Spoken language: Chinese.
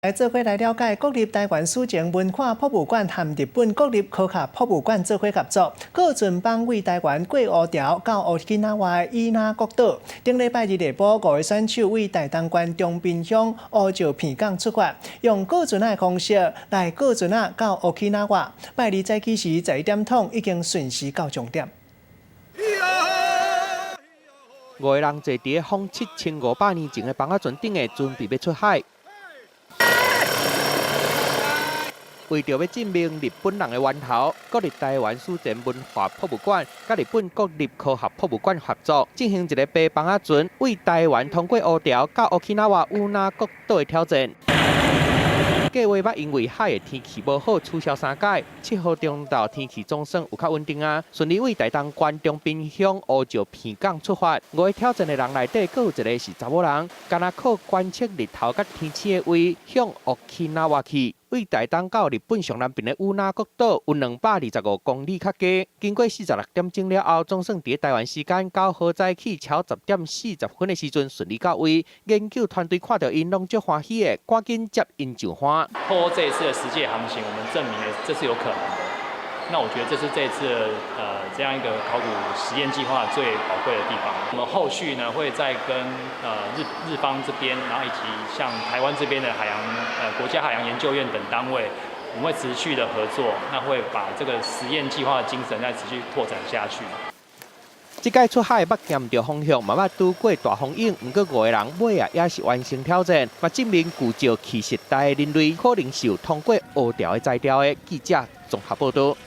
来做伙来了解国立台湾史前文化博物馆和日本国立科学博物馆做伙合作，各准帮为台湾过乌条到奥基纳瓦伊那国岛。顶礼拜日下晡，5个选手为台东县中滨乡乌石片港出发，用各船的方式来各船到奥基纳瓦。拜日早起时11点钟已经顺时到终点。 5个人坐伫方7500年前的房仔船顶的，准备要出海。为着要证明日本人的源头，国立台湾史前文化博物馆甲日本国立科学博物馆合作，进行一个爬房仔船为台湾通过乌条到奥基纳瓦乌那国岛的挑战。 计划捌因为海的天气无好，取消3届。7号中昼天气总算有较稳定啊，顺利为台东县中滨乡乌石片港出发。5个挑战的人内底，阁有一个是查某人，干那靠观测日头甲天气的位向奥基纳瓦去。 为台东到日本上南边的乌那国岛有225公里较加。经过46点钟了后，总算伫台湾时间9号早起超10点40分的时阵顺利到位。研究团队看到因拢足欢喜的，赶紧接因上岸。透过这一次的实际航行，我们证明了这是有可能的。那我觉得这是这一次这样一个考古实验计划最宝贵的地方。我们后续呢会再跟日方这边，然后以及像台湾这边的国家海洋研究院等单位，我们会持续的合作，那会把这个实验计划的精神再持续拓展下去。 这届出海捌咸着风向，嘛捌拄过大风影，不过5个人尾啊也是完成挑战，嘛证明具有气势大的人类可能是有通过乌条的材料的。记者综合报道。